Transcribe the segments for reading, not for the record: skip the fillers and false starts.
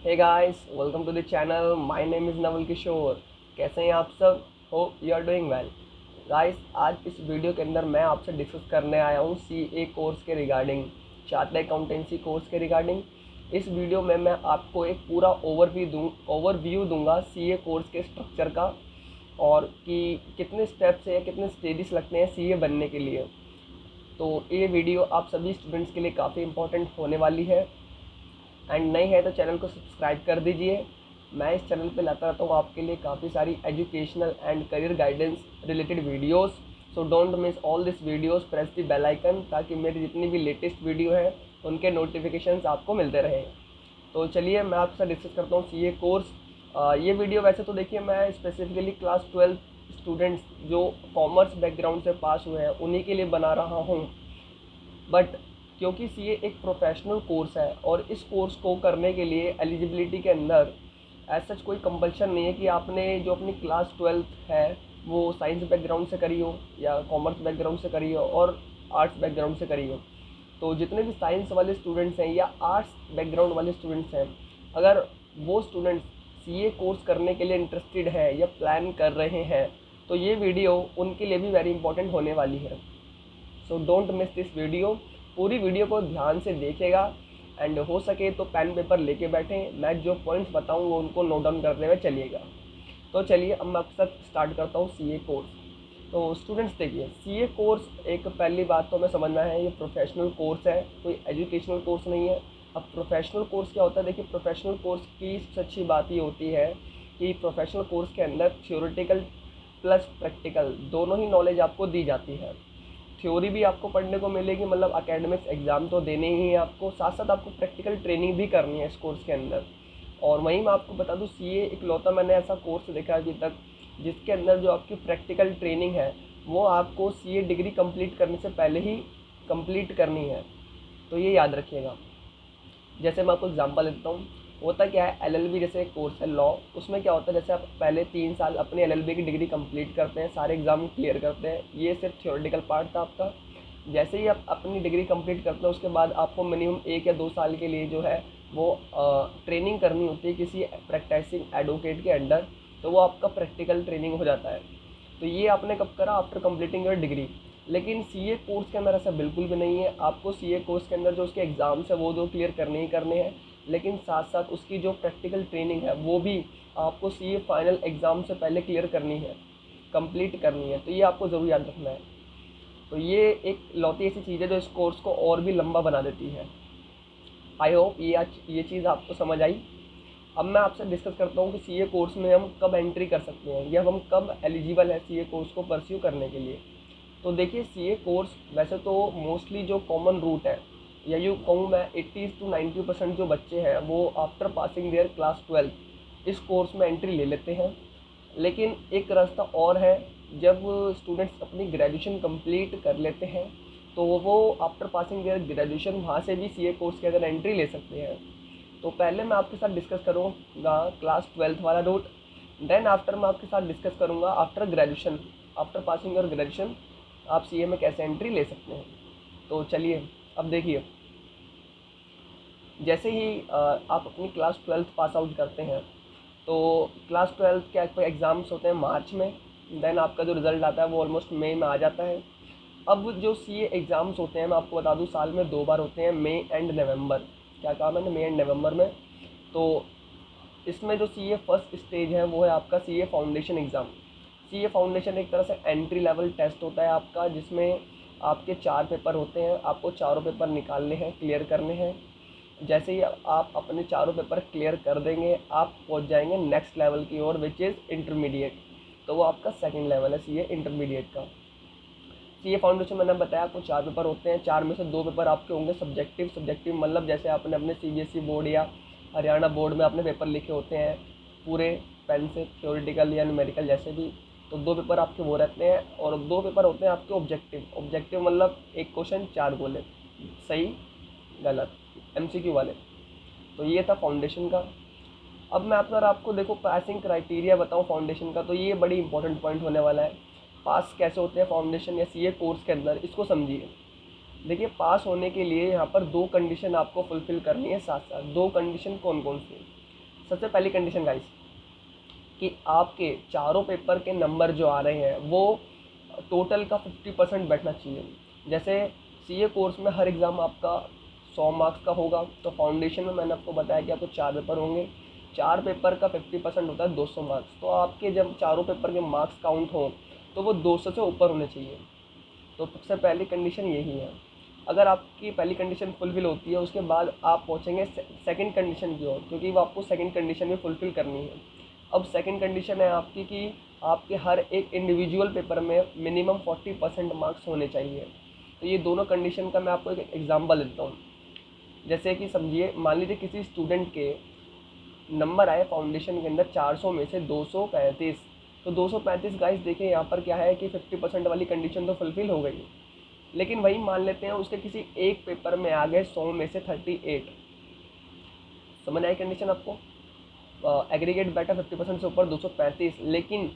Hey guys, welcome to the channel. My name is Naval Kishore. कैसे हैं आप सब? Hope you are doing well. Guys, आज इस वीडियो के अंदर मैं आपसे डिस्कस करने आया हूँ सीए कोर्स के रिगार्डिंग, चार्टर्ड अकाउंटेंसी कोर्स के रिगार्डिंग। इस वीडियो में मैं आपको एक पूरा ओवरव्यू दूंगा सीए कोर्स के स्ट्रक्चर का, और कि कितने स्टेप्स हैं, कितने स्टेजेस लगते हैं सीए बनने के लिए। तो ये वीडियो आप सभी स्टूडेंट्स के लिए काफ़ी इंपॉर्टेंट होने वाली है। एंड नई है तो चैनल को सब्सक्राइब कर दीजिए। मैं इस चैनल पे लाता रहता हूँ आपके लिए काफ़ी सारी educational and career guidance related videos. So don't miss all this videos, press the bell icon, ताकि मेरी जितनी भी लेटेस्ट वीडियो है उनके नोटिफिकेशंस आपको मिलते रहें। तो चलिए मैं आपके साथ डिस्कस करता हूँ सीए कोर्स। ये वीडियो वैसे तो देखिए मैं स्पेसिफिकली क्लास 12 स्टूडेंट्स जो कॉमर्स बैकग्राउंड से पास हुए हैं उन्हीं के लिए बना रहा हूँ। बट क्योंकि सीए एक प्रोफेशनल कोर्स है और इस कोर्स को करने के लिए एलिजिबिलिटी के अंदर एज सच कोई कंपल्शन नहीं है कि आपने जो अपनी क्लास 12th है वो साइंस बैकग्राउंड से करी हो या कॉमर्स बैकग्राउंड से करी हो और आर्ट्स बैकग्राउंड से करी हो। तो जितने भी साइंस वाले स्टूडेंट्स हैं या आर्ट्स बैकग्राउंड वाले स्टूडेंट्स हैं, अगर वो स्टूडेंट्स सीए कोर्स करने के लिए इंटरेस्टेड है या प्लान कर रहे हैं, तो ये वीडियो उनके लिए भी वेरी इंपॉर्टेंट होने वाली है। सो डोंट मिस दिस वीडियो। पूरी वीडियो को ध्यान से देखिएगा एंड हो सके तो पेन पेपर लेके बैठें। मैं जो पॉइंट्स बताऊँ वो उनको नोट डाउन करते हुए चलिएगा। तो चलिए अब मैं आपके साथ स्टार्ट करता हूँ सीए कोर्स। तो स्टूडेंट्स देखिए, सीए कोर्स एक पहली बात तो हमें समझना है, ये प्रोफेशनल कोर्स है, कोई एजुकेशनल कोर्स नहीं है। अब प्रोफेशनल कोर्स क्या होता है? देखिए, प्रोफेशनल कोर्स की सबसे अच्छी बात ये होती है कि प्रोफेशनल कोर्स के अंदर थ्योरेटिकल प्लस प्रैक्टिकल दोनों ही नॉलेज आपको दी जाती है। थ्योरी भी आपको पढ़ने को मिलेगी, मतलब अकेडमिक्स एग्ज़ाम तो देने ही है आपको, साथ साथ आपको प्रैक्टिकल ट्रेनिंग भी करनी है इस कोर्स के अंदर। और वहीं मैं आपको बता दूं, सीए इकलौता मैंने ऐसा कोर्स देखा अभी तक जिसके अंदर जो आपकी प्रैक्टिकल ट्रेनिंग है वो आपको सीए डिग्री कंप्लीट करने से पहले ही कंप्लीट करनी है। तो ये याद रखिएगा। जैसे मैं आपको एग्जांपल देता हूँ, होता क्या है, एलएलबी जैसे एक कोर्स है लॉ, उसमें क्या होता है, जैसे आप पहले 3 साल अपनी एलएलबी की डिग्री कंप्लीट करते हैं, सारे एग्जाम क्लियर करते हैं, ये सिर्फ थ्योरेटिकल पार्ट था आपका। जैसे ही आप अपनी डिग्री कंप्लीट करते हैं उसके बाद आपको मिनिमम 1 या 2 साल के लिए जो है वो ट्रेनिंग करनी होती है किसी प्रैक्टिसिंग एडवोकेट के अंडर। तो वो आपका प्रैक्टिकल ट्रेनिंग हो जाता है। तो ये आपने कब करा? After completing your degree. लेकिन सीए कोर्स के अंदर ऐसा बिल्कुल भी नहीं है। आपको सीए कोर्स के अंदर जो उसके एग्ज़ाम्स है वो तो क्लियर करने ही करने हैं, लेकिन साथ साथ उसकी जो प्रैक्टिकल ट्रेनिंग है वो भी आपको सीए फाइनल एग्ज़ाम से पहले क्लियर करनी है, कंप्लीट करनी है। तो ये आपको ज़रूर याद रखना है। तो ये एक लौती ऐसी चीज़ है जो इस कोर्स को और भी लंबा बना देती है। आई होप ये चीज़ आपको समझ आई। अब मैं आपसे डिस्कस करता हूँ कि सीए कोर्स में हम कब एंट्री कर सकते हैं या हम कब एलिजिबल है सीए कोर्स को परस्यू करने के लिए। तो देखिए, सीए कोर्स वैसे तो मोस्टली जो कॉमन रूट है, या यूँ कहूँ मैं 80 से 90% जो बच्चे हैं वो आफ्टर पासिंग देयर क्लास 12 इस कोर्स में एंट्री ले लेते हैं। लेकिन एक रास्ता और है, जब स्टूडेंट्स अपनी ग्रेजुएशन कंप्लीट कर लेते हैं तो वो आफ्टर पासिंग देयर ग्रेजुएशन वहाँ से भी सीए कोर्स के अंदर एंट्री ले सकते हैं। तो पहले मैं आपके साथ डिस्कस करूँगा क्लास 12 वाला रूट, देन आफ्टर मैं आपके साथ डिस्कस करूँगा after graduation, after passing your graduation आप सीए में कैसे एंट्री ले सकते हैं। तो चलिए अब देखिए, जैसे ही आप अपनी क्लास 12 पास आउट करते हैं तो क्लास 12 के आपके एग्ज़ाम्स होते हैं मार्च में, देन आपका जो रिज़ल्ट आता है वो ऑलमोस्ट मई में आ जाता है। अब जो सीए एग्ज़ाम्स होते हैं मैं आपको बता दूं, साल में 2 बार होते हैं, मई एंड नवंबर। क्या कहा मैंने? मई एंड नवंबर में। तो इसमें जो सीए फर्स्ट स्टेज है वो है आपका CA foundation exam. CA foundation एक तरह से एंट्री लेवल टेस्ट होता है आपका, जिसमें आपके 4 पेपर होते हैं, आपको चारों पेपर निकालने हैं, क्लियर करने हैं। जैसे ही आप अपने चारों पेपर क्लियर कर देंगे आप पहुंच जाएंगे नेक्स्ट लेवल की ओर, विच इज़ इंटरमीडिएट। तो वो आपका सेकंड लेवल है सीए इंटरमीडिएट का। सीए फाउंडेशन मैंने बताया आपको 4 पेपर होते हैं, 4 में से 2 पेपर आपके होंगे सब्जेक्टिव। सब्जेक्टिव मतलब जैसे आपने अपने सीबीएसई बोर्ड या हरियाणा बोर्ड में आपने पेपर लिखे होते हैं पूरे पेन से, थ्योरेटिकल या न्यूमेरिकल जैसे भी। तो 2 पेपर आपके वो रहते हैं, और 2 पेपर होते हैं आपके ऑब्जेक्टिव। ऑब्जेक्टिव मतलब एक क्वेश्चन 4 बोले, सही गलत, एमसीक्यू वाले। तो ये था फाउंडेशन का। अब मैं अगर आपको देखो पासिंग क्राइटेरिया बताऊं फाउंडेशन का, तो ये बड़ी इंपॉर्टेंट पॉइंट होने वाला है। पास कैसे होते हैं फाउंडेशन या सीए कोर्स के अंदर, इसको समझिए। देखिए, पास होने के लिए यहाँ पर 2 कंडीशन आपको फुलफिल करनी है साथ साथ। 2 कंडीशन कौन कौन सी? सबसे पहली कंडीशन गाइस कि आपके चारों पेपर के नंबर जो आ रहे हैं वो टोटल का 50% बैठना चाहिए। जैसे सीए कोर्स में हर एग्ज़ाम आपका 100 मार्क्स का होगा, तो फाउंडेशन में मैंने आपको बताया कि आपको 4 पेपर होंगे, 4 पेपर का 50% होता है 200 मार्क्स। तो आपके जब चारों पेपर के मार्क्स काउंट हों तो वो 200 से ऊपर होने चाहिए। तो सबसे पहली कंडीशन यही है। अगर आपकी पहली कंडीशन फुलफ़िल होती है उसके बाद आप पहुँचेंगे सेकंड कंडीशन की ओर, क्योंकि वो आपको सेकंड कंडीशन भी फुलफ़िल करनी है। अब सेकंड कंडीशन है आपकी कि आपके हर एक इंडिविजुअल पेपर में मिनिमम 40% मार्क्स होने चाहिए। तो ये दोनों कंडीशन का मैं आपको एक एग्जांपल देता हूँ। जैसे कि समझिए, मान लीजिए किसी स्टूडेंट के नंबर आए फाउंडेशन के अंदर 400 में से 235, तो 235 गाइस देखिए यहाँ पर क्या है कि 50% वाली कंडीशन तो फुलफ़िल हो गई। लेकिन वही मान लेते हैं उसके किसी एक पेपर में आ गए 100 में से 38। समझ आई कंडीशन आपको? एग्रीगेट बैठा 50% से ऊपर 235, लेकिन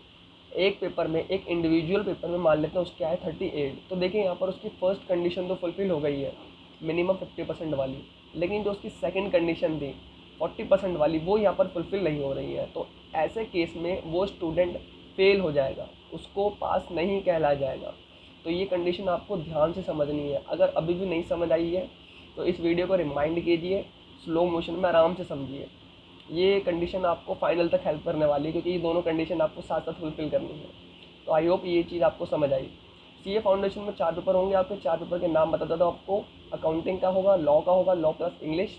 एक पेपर में, एक इंडिविजुअल पेपर में मान लेते हैं उसके आए 38। तो देखिए यहाँ पर उसकी फर्स्ट कंडीशन तो फुलफ़िल हो गई है, मिनिमम 50% वाली, लेकिन जो उसकी सेकंड कंडीशन थी 40% वाली वो यहाँ पर फुलफ़िल नहीं हो रही है। तो ऐसे केस में वो स्टूडेंट फेल हो जाएगा, उसको पास नहीं कहला जाएगा। तो ये कंडीशन आपको ध्यान से समझनी है। अगर अभी भी नहीं समझ आई है तो इस वीडियो को रिमाइंड कीजिए, स्लो मोशन में आराम से समझिए। ये कंडीशन आपको फाइनल तक हेल्प करने वाली है, क्योंकि ये दोनों कंडीशन आपको साथ साथ फुलफिल करनी है। तो आई होप ये चीज़ आपको समझ आई। सीए फाउंडेशन में 4 पेपर होंगे आपके। 4 पेपर के नाम बता देता हूँ आपको। अकाउंटिंग का होगा, लॉ का होगा, law plus English,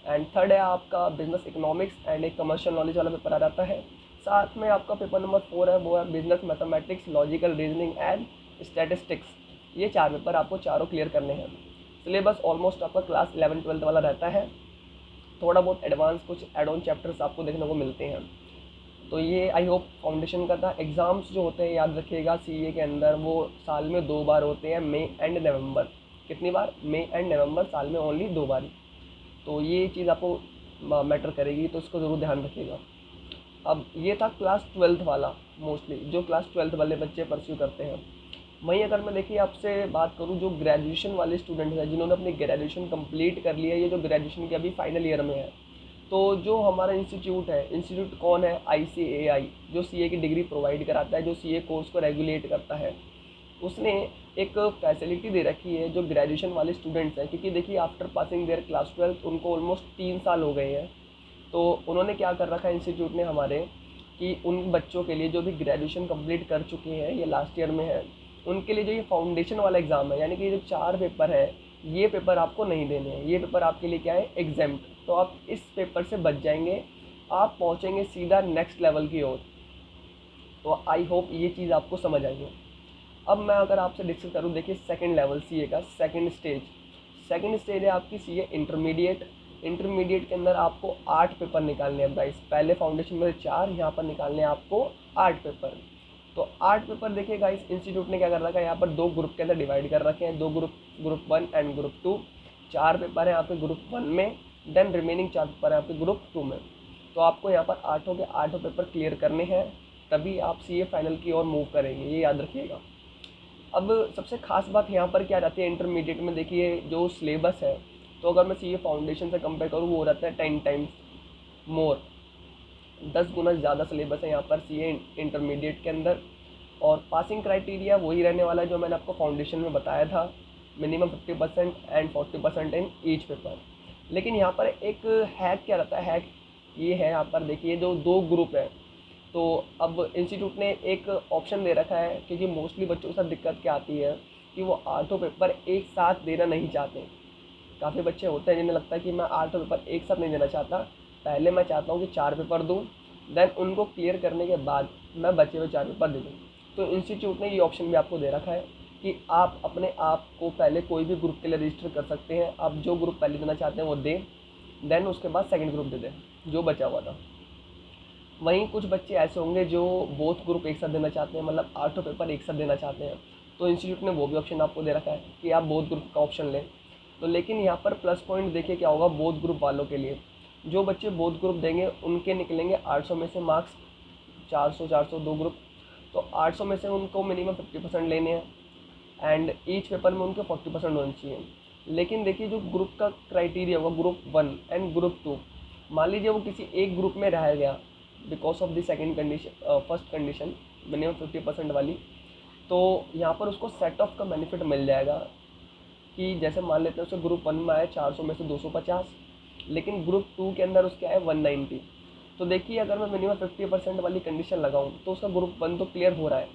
and third है आपका बिजनेस इकोनॉमिक्स एंड एक कमर्शियल नॉलेज वाला पेपर आ जाता है। साथ में आपका पेपर नंबर 4 है, वो है business mathematics, logical reasoning and statistics. ये 4 पेपर आपको चारों क्लियर करने हैं। सिलेबस ऑलमोस्ट आपका क्लास 11-12 वाला रहता है। थोड़ा बहुत एडवांस कुछ एड ऑन चैप्टर्स आपको देखने को मिलते हैं। तो ये आई होप फाउंडेशन का था। एग्ज़ाम्स जो होते हैं याद रखिएगा सीए के अंदर, वो साल में 2 बार होते हैं, मई एंड नवंबर। कितनी बार? मई एंड नवंबर, साल में ओनली 2 बार। तो ये चीज़ आपको मैटर करेगी, तो इसको ज़रूर ध्यान रखिएगा। अब ये था क्लास 12th वाला, मोस्टली जो क्लास 12th वाले बच्चे परस्यू करते हैं। वहीं अगर मैं देखिए आपसे बात करूं जो ग्रेजुएशन वाले स्टूडेंट्स हैं, जिन्होंने अपनी ग्रेजुएशन कंप्लीट कर लिया है, ये जो ग्रेजुएशन के अभी फाइनल ईयर में है, तो जो हमारा इंस्टीट्यूट है, इंस्टीट्यूट कौन है? ICAI, जो सीए की डिग्री प्रोवाइड कराता है, जो सीए कोर्स को रेगुलेट करता है, उसने एक फैसिलिटी दे रखी है जो ग्रेजुएशन वाले स्टूडेंट्स हैं। क्योंकि देखिए आफ्टर पासिंग देयर क्लास 12 उनको ऑलमोस्ट 3 साल हो गए हैं। तो उन्होंने क्या कर रखा है इंस्टीट्यूट ने हमारे, कि उन बच्चों के लिए जो भी ग्रेजुएशन कंप्लीट कर चुके हैं या लास्ट ईयर में है, उनके लिए जो ये फाउंडेशन वाला एग्ज़ाम है, यानी कि जो 4 पेपर है, ये पेपर आपको नहीं देने हैं। ये पेपर आपके लिए क्या है? एग्जाम्प्ट। तो आप इस पेपर से बच जाएंगे, आप पहुँचेंगे सीधा नेक्स्ट लेवल की ओर। तो आई होप ये चीज़ आपको समझ आई है। अब मैं अगर आपसे डिस्कस करूँ, देखिए सेकंड लेवल सीए का सेकंड स्टेज है आपकी सीए इंटरमीडिएट। इंटरमीडिएट के अंदर आपको 8 पेपर निकालने हैं गाइस। पहले फाउंडेशन में 4, यहाँ पर निकालने हैं आपको 8 पेपर। तो 8 पेपर देखिए गाइस, इंस्टीट्यूट ने क्या कर रखा है, यहाँ पर 2 ग्रुप के अंदर डिवाइड कर रखे हैं। 2 group, group 1 and group 2। 4 paper हैं आपके ग्रुप 1 में, देन रिमेनिंग 4 पेपर हैं आपके ग्रुप 2 में। तो आपको यहाँ पर 8 के 8 पेपर क्लियर करने हैं, तभी आप सीए फाइनल की ओर मूव करेंगे, ये याद रखिएगा। अब सबसे खास बात यहाँ पर क्या रहती है इंटरमीडिएट में, देखिए जो सिलेबस है, तो अगर मैं सीए फाउंडेशन से कंपेयर करूँ, वो रहता है 10 टाइम्स मोर, 10 गुना ज़्यादा सिलेबस है यहाँ पर सीए इंटरमीडिएट के अंदर। और पासिंग क्राइटेरिया वही रहने वाला है जो मैंने आपको फाउंडेशन में बताया था, minimum 50% and 40% in each paper. लेकिन यहाँ पर एक हैक क्या रहता है, हैक ये है यहाँ पर देखिए, जो 2 ग्रुप है, तो अब इंस्टीट्यूट ने एक ऑप्शन दे रखा है, क्योंकि मोस्टली बच्चों के साथ दिक्कत क्या आती है कि वो 8 पेपर एक साथ देना नहीं चाहते। काफ़ी बच्चे होते हैं जिन्हें लगता है कि मैं 8 पेपर एक साथ नहीं देना चाहता, पहले मैं चाहता हूँ कि 4 पेपर दूँ, देन उनको क्लियर करने के बाद मैं बचे हुए 4 पेपर दे दूँ। तो इंस्टीट्यूट ने ये ऑप्शन भी आपको दे रखा है कि आप अपने आप को पहले कोई भी ग्रुप के लिए रजिस्टर कर सकते हैं। आप जो ग्रुप पहले देना चाहते हैं वो दें, देन उसके बाद सेकंड ग्रुप दे दें जो बचा हुआ था। वहीं कुछ बच्चे ऐसे होंगे जो बोथ ग्रुप एक साथ देना चाहते हैं, मतलब 8 पेपर एक साथ देना चाहते हैं, तो इंस्टीट्यूट ने वो भी ऑप्शन आपको दे रखा है कि आप बोथ ग्रुप का ऑप्शन लें। तो लेकिन यहाँ पर प्लस पॉइंट देखिए क्या होगा बोथ ग्रुप वालों के लिए, जो बच्चे बोथ ग्रुप देंगे उनके निकलेंगे 800 में से मार्क्स, 400 2 ग्रुप, तो 800 में से उनको मिनिमम 50% लेने हैं एंड ईच पेपर में उनके 40% होने चाहिए। लेकिन देखिए जो ग्रुप का क्राइटेरिया होगा, ग्रुप 1 एंड ग्रुप 2, मान लीजिए वो किसी एक ग्रुप में रह गया because of the second condition, first condition minimum 50% वाली, तो यहाँ पर उसको सेट ऑफ का बेनिफिट मिल जाएगा कि जैसे मान लेते हैं उसके ग्रुप 1 में आए 400 में से 250, लेकिन ग्रुप 2 के अंदर उसके आए 190। तो देखिए अगर मैं मिनिमम 50% वाली कंडीशन लगाऊं तो उसका ग्रुप 1 तो क्लियर हो रहा है,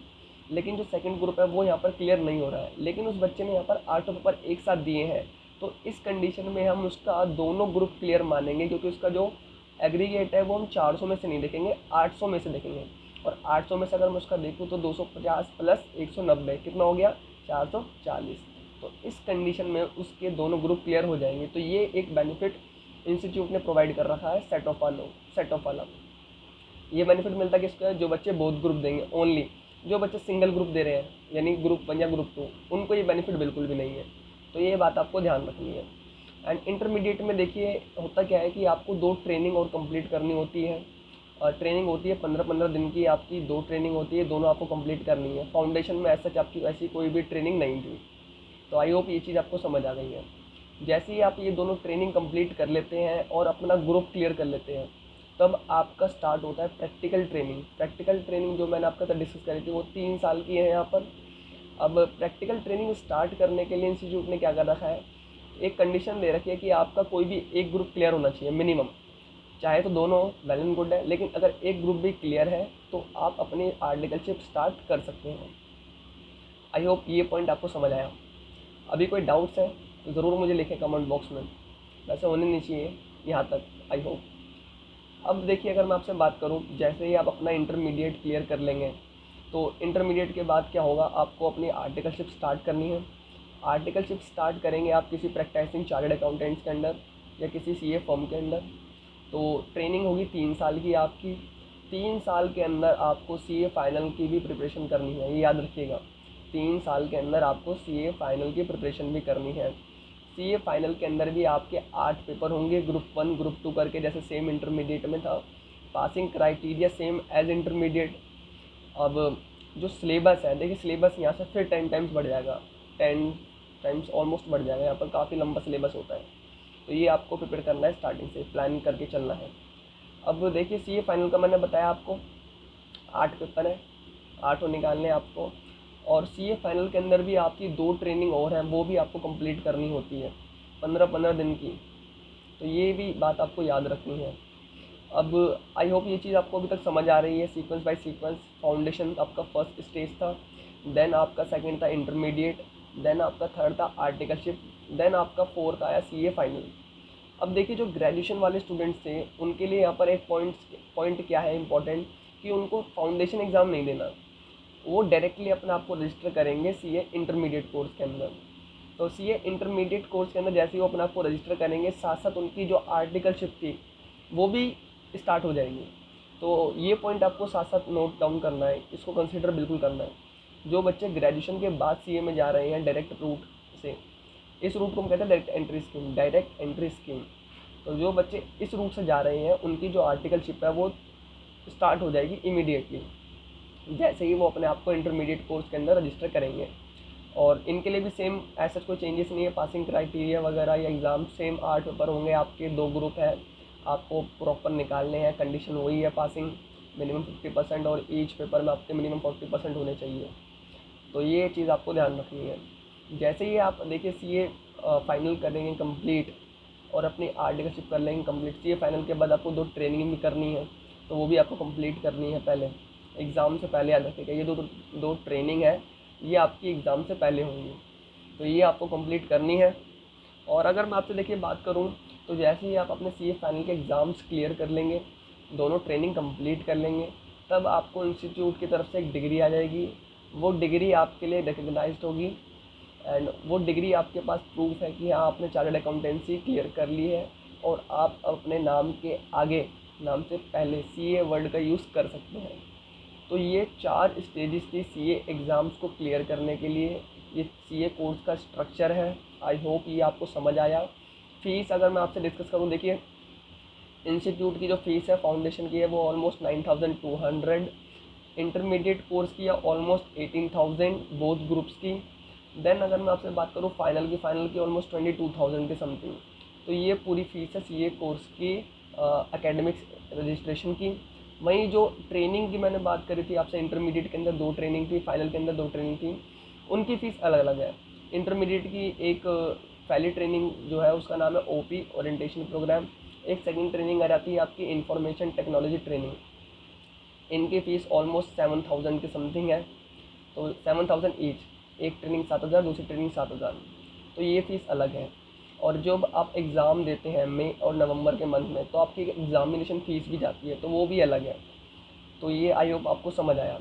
लेकिन जो सेकंड ग्रुप है वो यहाँ पर क्लियर नहीं हो रहा है, लेकिन उस बच्चे ने यहाँ पर 8 पेपर एक साथ दिए हैं। तो इस कंडीशन में हम उसका दोनों ग्रुप क्लियर मानेंगे, क्योंकि उसका जो एग्रीगेट है वो हम 400 में से नहीं देखेंगे, 800 में से देखेंगे। और 800 में से अगर मैं उसका देखूँ तो 250 प्लस 190 कितना हो गया, 440। तो इस कंडीशन में उसके दोनों ग्रुप क्लियर हो जाएंगे। तो ये एक बेनिफिट इंस्टीट्यूट ने प्रोवाइड कर रखा है सेट ऑफ वाला। ये बेनिफिट मिलता है किसका, जो बच्चे बोथ ग्रुप देंगे ओनली। जो बच्चे सिंगल ग्रुप दे रहे हैं यानी ग्रुप 1 या ग्रुप 2, उनको ये बेनिफिट बिल्कुल भी नहीं है। तो ये बात आपको ध्यान रखनी है। एंड इंटरमीडिएट में देखिए होता क्या है कि आपको 2 ट्रेनिंग और कंप्लीट करनी होती है। और ट्रेनिंग होती है 15-15 दिन की, आपकी 2 ट्रेनिंग होती है, दोनों आपको कंप्लीट करनी है। फाउंडेशन में ऐसा आपकी ऐसी कोई भी ट्रेनिंग नहीं थी। तो आई होप ये चीज़ आपको समझ आ गई है। जैसे ही आप ये दोनों ट्रेनिंग कंप्लीट कर लेते हैं और अपना ग्रुप क्लियर कर लेते हैं, तब आपका स्टार्ट होता है प्रैक्टिकल ट्रेनिंग। प्रैक्टिकल ट्रेनिंग जो मैंने आपके साथ डिस्कस करी थी वो 3 साल की है यहाँ पर। अब प्रैक्टिकल ट्रेनिंग स्टार्ट करने के लिए इंस्टीट्यूट ने क्या कर रखा है, एक कंडीशन दे रखी है कि आपका कोई भी एक ग्रुप क्लियर होना चाहिए मिनिमम, चाहे तो दोनों वेल एंड गुड है, लेकिन अगर एक ग्रुप भी क्लियर है तो आप अपनी आर्टिकलशिप स्टार्ट कर सकते हैं। आई होप ये पॉइंट आपको समझ आया। अभी कोई डाउट्स हैं तो ज़रूर मुझे लिखें कमेंट बॉक्स में, वैसे होने नहीं चाहिए यहाँ तक, आई होप। अब देखिए अगर मैं आपसे बात करूँ, जैसे ही आप अपना इंटरमीडिएट क्लियर कर लेंगे तो इंटरमीडिएट के बाद क्या होगा, आपको अपनी आर्टिकलशिप स्टार्ट करनी है। आर्टिकलशिप स्टार्ट करेंगे आप किसी प्रैक्टिसिंग चार्टर्ड अकाउंटेंट्स के अंडर या किसी सीए फर्म के अंदर। तो ट्रेनिंग होगी 3 साल की आपकी। 3 साल के अंदर आपको सीए फाइनल की भी प्रिपरेशन करनी है, ये याद रखिएगा। 3 साल के अंदर आपको सीए फाइनल की प्रिपरेशन भी करनी है। सीए फाइनल के अंदर भी आपके 8 पेपर होंगे, ग्रुप 1 ग्रुप 2 करके, जैसे सेम इंटरमीडिएट में था। Passing criteria same as intermediate. अब जो सिलेबस है, देखिए सिलेबस यहाँ से फिर 10 टाइम्स बढ़ जाएगा, 10 टाइम्स ऑलमोस्ट बढ़ जाएगा। यहाँ पर काफ़ी लंबा सिलेबस होता है, तो ये आपको प्रिपेयर करना है, स्टार्टिंग से प्लान करके चलना है। अब देखिए सीए फाइनल का मैंने बताया आपको 8 पेपर है, 8 निकालने आपको। और सीए फाइनल के अंदर भी आपकी 2 ट्रेनिंग और हैं, वो भी आपको कंप्लीट करनी होती है 15-15 दिन की। तो ये भी बात आपको याद रखनी है। अब आई होप ये चीज़ आपको अभी तक समझ आ रही है। सीक्वेंस बाय सीक्वेंस, फाउंडेशन आपका फर्स्ट स्टेज था, देन आपका सेकंड था इंटरमीडिएट, देन आपका थर्ड था आर्टिकलशिप, देन आपका फोर्थ आया सीए फाइनल। अब देखिए जो ग्रेजुएशन वाले स्टूडेंट्स थे उनके लिए यहाँ पर एक पॉइंट क्या है इम्पोर्टेंट, कि उनको फाउंडेशन एग्ज़ाम नहीं देना, वो डायरेक्टली अपने आप को रजिस्टर करेंगे सीए इंटरमीडिएट कोर्स के अंदर। तो सीए इंटरमीडिएट कोर्स के अंदर जैसे ही वो अपने आप को रजिस्टर करेंगे, साथ साथ उनकी जो आर्टिकलशिप थी वो भी स्टार्ट हो जाएगी। तो ये पॉइंट आपको साथ साथ नोट डाउन करना है, इसको कंसिडर बिल्कुल करना है। जो बच्चे ग्रेजुएशन के बाद सीए में जा रहे हैं डायरेक्ट रूट से, इस रूट को हम कहते हैं डायरेक्ट एंट्री स्कीम। तो जो बच्चे इस रूट से जा रहे हैं उनकी जो आर्टिकलशिप है वो स्टार्ट हो जाएगी इमीडिएटली, जैसे ही वो अपने आप को इंटरमीडिएट कोर्स के अंदर रजिस्टर करेंगे। और इनके लिए भी सेम ऐसा कोई चेंजेस नहीं है, पासिंग क्राइटेरिया वगैरह या एग्ज़ाम सेम 8 पेपर होंगे आपके, 2 ग्रुप है, आपको प्रॉपर निकालने हैं। कंडीशन वही है, पासिंग मिनिमम 50% और ईच पेपर में आपके मिनिमम 40% होने चाहिए। तो ये चीज़ आपको ध्यान रखनी है। जैसे ही आप देखिए सीए फाइनल करेंगे कंप्लीट और अपनी आर्टिकलशिप कर लेंगे कंप्लीट, सीए फाइनल के बाद आपको 2 ट्रेनिंग भी करनी है, तो वो भी आपको कंप्लीट करनी है पहले, एग्ज़ाम से पहले। याद रखिएगा ये दो ट्रेनिंग है, ये आपकी एग्ज़ाम से पहले होंगी, तो ये आपको कंप्लीट करनी है। और अगर मैं आपसे देखिए बात करूँ तो जैसे ही आप अपने सीए फाइनल के एग्ज़ाम्स क्लियर कर लेंगे, दोनों ट्रेनिंग कंप्लीट कर लेंगे, तब आपको इंस्टीट्यूट की तरफ से एक डिग्री आ जाएगी। वो डिग्री आपके लिए रिकग्नाइज्ड होगी एंड वो डिग्री आपके पास प्रूफ है कि हाँ आपने चार्टर्ड अकाउंटेंसी क्लियर कर ली है और आप अपने नाम के आगे, नाम से पहले सीए वर्ड का यूज़ कर सकते हैं। तो ये 4 स्टेजेस थी सीए एग्ज़ाम्स को क्लियर करने के लिए, ये सीए कोर्स का स्ट्रक्चर है। आई होप ये आपको समझ आया। फ़ीस अगर मैं आपसे डिस्कस करूँ, देखिए इंस्टीट्यूट की जो फ़ीस है फाउंडेशन की है वो ऑलमोस्ट 9200, इंटरमीडिएट कोर्स की है ऑलमोस्ट 18000 बोथ ग्रुप्स की। देन अगर मैं आपसे बात करूँ फाइनल की ऑलमोस्ट 22000 के समथिंग। तो ये पूरी फ़ीस है सीए कोर्स की एकेडमिक्स रजिस्ट्रेशन की। वहीं जो ट्रेनिंग की मैंने बात करी थी आपसे, इंटरमीडिएट के अंदर 2 ट्रेनिंग थी, फाइनल के अंदर 2 ट्रेनिंग थी, उनकी फ़ीस अलग अलग है। इंटरमीडिएट की एक पहली ट्रेनिंग जो है उसका नाम है ओपी, ओरिएंटेशन प्रोग्राम। एक सेकंड ट्रेनिंग आ जाती है आपकी इंफॉर्मेशन टेक्नोलॉजी ट्रेनिंग। इनकी फ़ीस ऑलमोस्ट 7000 के समथिंग है, तो 7000 ईच। एक ट्रेनिंग 7000, दूसरी ट्रेनिंग 7000, तो ये फ़ीस अलग है। और जब आप एग्ज़ाम देते हैं मई और नवंबर के मंथ में, तो आपकी एग्ज़ामिनेशन फ़ीस भी जाती है, तो वो भी अलग है। तो ये आई होप आपको समझ आया।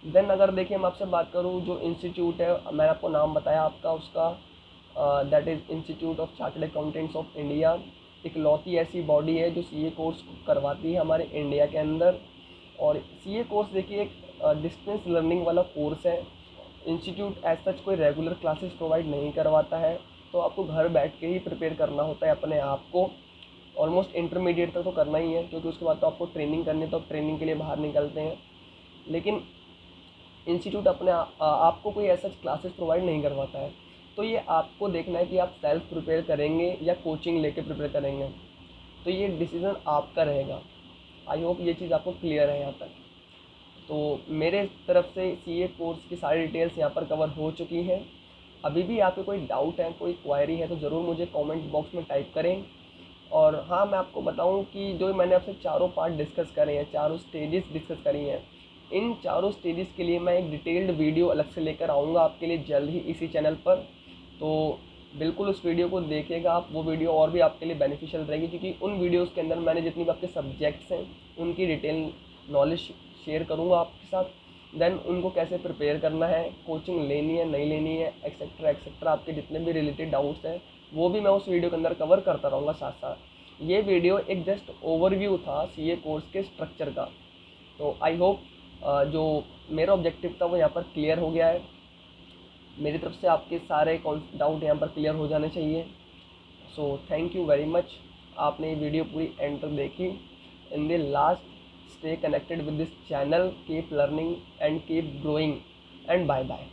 देन अगर देखिए मैं आपसे बात करूँ, जो इंस्टीट्यूट है मैंने आपको नाम बताया आपका उसका, that is institute of chartered accountants of India. इकलौती ऐसी बॉडी है जो सीए कोर्स करवाती है हमारे इंडिया के अंदर। और सीए कोर्स देखिए एक डिस्टेंस लर्निंग वाला कोर्स है। इंस्टीट्यूट एज सच कोई रेगुलर क्लासेस प्रोवाइड नहीं करवाता है, तो आपको घर बैठ के ही प्रिपेयर करना होता है अपने आप को। ऑलमोस्ट इंटरमीडिएट तक तो करना ही है, क्योंकि उसके बाद तो आपको ट्रेनिंग करनी है, तो आप ट्रेनिंग के लिए बाहर निकलते हैं। लेकिन इंस्टीट्यूट अपने आपको कोई ऐसा क्लासेस प्रोवाइड नहीं करवाता है। तो ये आपको देखना है कि आप सेल्फ प्रिपेयर करेंगे या कोचिंग लेके प्रिपेयर करेंगे, तो ये डिसीज़न आपका रहेगा। आई होप ये चीज़ आपको क्लियर है यहाँ तक। तो मेरे तरफ से सीए कोर्स की सारी डिटेल्स यहाँ पर कवर हो चुकी हैं। अभी भी आपको कोई डाउट है, कोई क्वायरी है, तो ज़रूर मुझे कमेंट बॉक्स में टाइप करें। और हाँ, मैं आपको बताऊं कि जो मैंने आपसे चारों पार्ट डिस्कस करे हैं, चारों स्टेजेस डिस्कस करी हैं, इन चारों स्टेजेस के लिए मैं एक डिटेल्ड वीडियो अलग से लेकर आऊँगा आपके लिए जल्द ही इसी चैनल पर। तो बिल्कुल उस वीडियो को देखिएगा आप, वो वीडियो और भी आपके लिए बेनिफिशियल रहेगी, क्योंकि उन वीडियोज़ के अंदर मैंने जितनी भी आपके सब्जेक्ट्स हैं उनकी डिटेल नॉलेज शेयर करूँगा आपके साथ। देन उनको कैसे प्रिपेयर करना है, कोचिंग लेनी है नहीं लेनी है, एक्सेट्रा एक्सेट्रा, आपके जितने भी रिलेटेड डाउट्स हैं वो भी मैं उस वीडियो के अंदर कवर करता रहूँगा साथ साथ। ये वीडियो एक जस्ट ओवरव्यू था सीए कोर्स के स्ट्रक्चर का। तो आई होप जो मेरा ऑब्जेक्टिव था वो यहाँ पर क्लियर हो गया है। मेरी तरफ से आपके सारे डाउट यहाँ पर क्लियर हो जाने चाहिए। So thank you very much, आपने ये वीडियो पूरी एंड तक देखी। In the last, stay connected with this channel, keep learning and keep growing, and bye bye.